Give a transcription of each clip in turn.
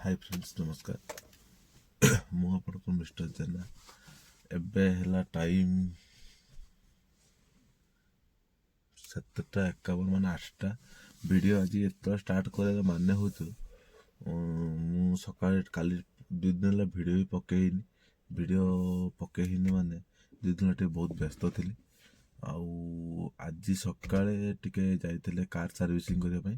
Hi friends नमस्कार मु आपको मिस्टर जेना एबे हला टाइम 7:51 माने 8टा वीडियो आज एत स्टार्ट करे माने हो मु सकाळे काली 2 दिन ला वीडियो भी पकेइनी माने 2 दिन टे बहुत व्यस्त थिली आउ आज सकाळे टिके जाइतिले कार सर्विसिंग करिया पई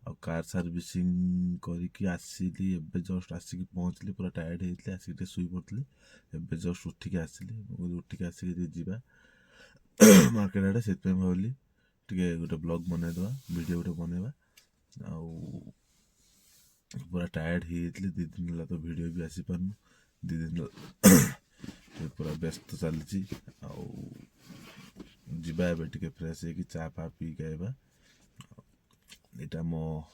और कार सर्विसिंग करके आसिली एबे जस्ट आसिक पहुँचली पूरा टायर्ड होती आसिक शुई पड़ी एबे जस्ट उठिक आसिली उठिक आसिक जीवा मार्केट आड़े से भाविली टे गोटे ब्लॉग बनईदे वीडियो गोटे बनवा आउ पूरा टायर्ड होती 2 दिन है तो वीडियो भी आसी पारनु 2 दिन पूरा व्यस्त चली जीवा एबे टिके फ्रेश होगी चा फा पी आइबा इटा मो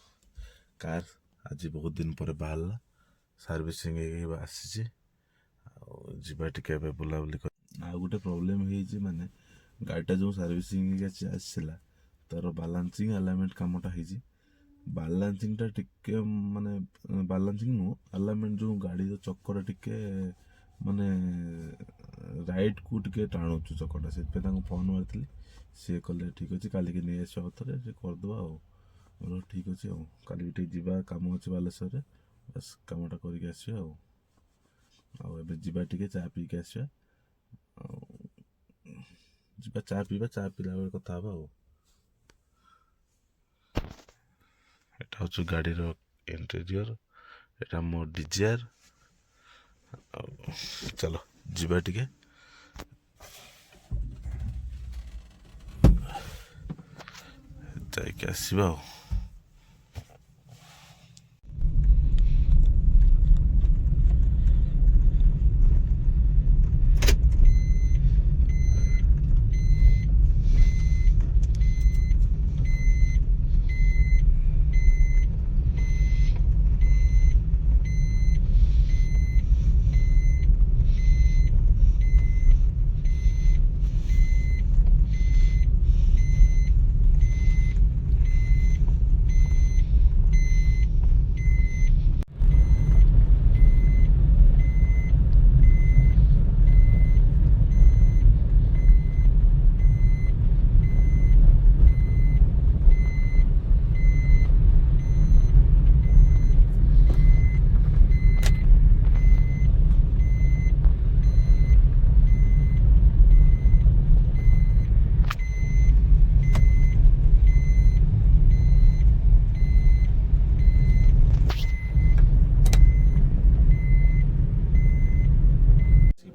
कार आज बहुत दिन पर बाहर सर्विसिंग आसी जीवा टिके बुलाबुली कर गोटे प्रोब्लेम हो माने गाड़ीटा जो सर्विसिंग आसला तार बालांसिंग अलाइनमेंट कामटा हो बालांसिंग टा टिके माने बालांसिंग नु अलाइनमेंट जो गाड़ी चक्कर टिके माने राइट को टिके टाणुचु चक्करटा से फोन मारी सी कले ठीक अच्छे काली के नहीं आसो थे करदे आ ठीक अच्छे काली जा कम अच्छे बालेश्वर बस कमटा करके आसबे जीवा टिके चा पीके आसवा जीवा चा पीवा चा पीला बेले कथा एटा हूँ गाड़ी इंटेरियर एटा मो डिजायर चलो जीवा टिके जाइके आसवा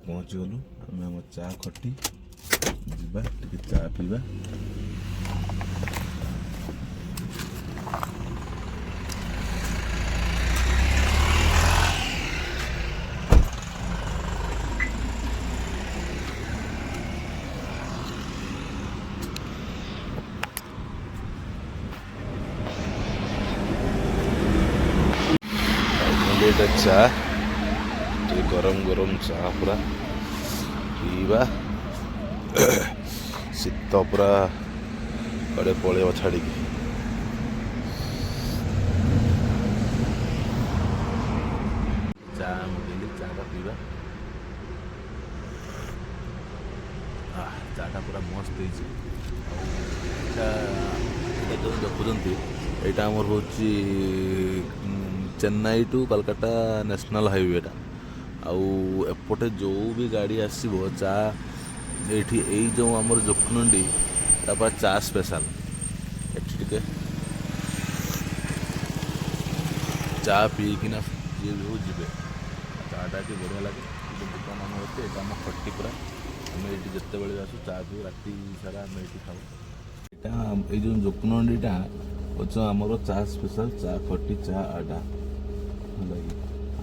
पहुँचीगलु आम चा खटी जीवा टिके चा पीवा चा गरम गरम चा पूरा पीवा शीत पूरा कड़े पलैब छाड़ी चा मुझे चा पीवा चाटा पूरा मस्त जो देखुं यहाँ आमर हूँ चेन्नई टू कोलकाता नेशनल हाईवेटा आउ एपटे जो भी गाड़ी आसो चा ये जो आमर जोखनंडी चा स्पेशल एटे चा पीकिना जी भी हो जी चाटा ये बढ़िया लगे दुकान आम होते आम खटी पूरा आम ये जिते बड़े आसू चा पी राति सारा आम ये खाऊ यहाँ ये जो जोखनंडीटा अच्छे आमर चा स्पेशल चा खटी चा आडा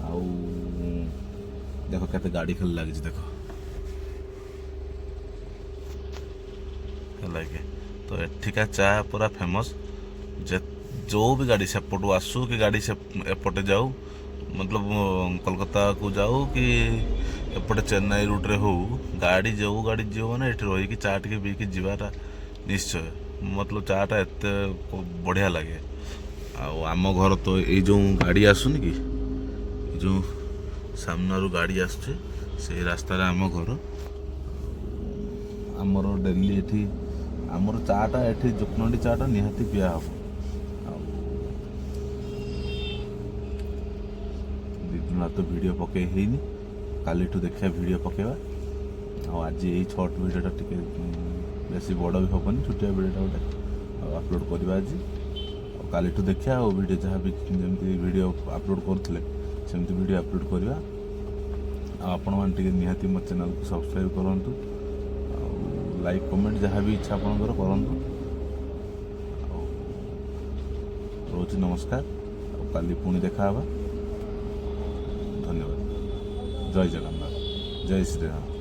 आउ देखो कैसे गाड़ी खाली लगी देखो लगे तो एठिका चा पूरा फेमस जो भी गाड़ी सेपटू आसू कि गाड़ी से एपटे जाऊ मतलब कोलकाता को जाऊ कि एपटे चेन्नई रूट रे हो गाड़ी जो गाड़ी जो मैंने ये रही चा टे पीकी जीवाटा निश्चय मतलब चाटा एत बढ़िया लगे आम घर तो ये जो गाड़ी आसुनी कि जो सामनारू गाड़ी आसुचे से रास्तार आम घर आमर डेली एठी आमर चाटा एठी जोकनंडी चाटा निहाती पिया हम दिदिन तो वीडियो पके हेनी काली देखा वीडियो पकेवा आज यही छट वीडियोटा टिके बेसी बड़ भी हेनी छोटिया वीडियोटा गोटे अपलोड करवा आज काली देखा वीडियो जहाँ भी जमी वीडियो अपलोड करते सेमती वीडियो अपलोड करवा आपण मैंने निहाती मो चैनल को सब्सक्राइब करूँ लाइक कमेंट जहाँ भी इच्छा आपंकर करूँ रोज नमस्कार काली पुणी देखा धन्यवाद जय जगन्नाथ जय श्री राम।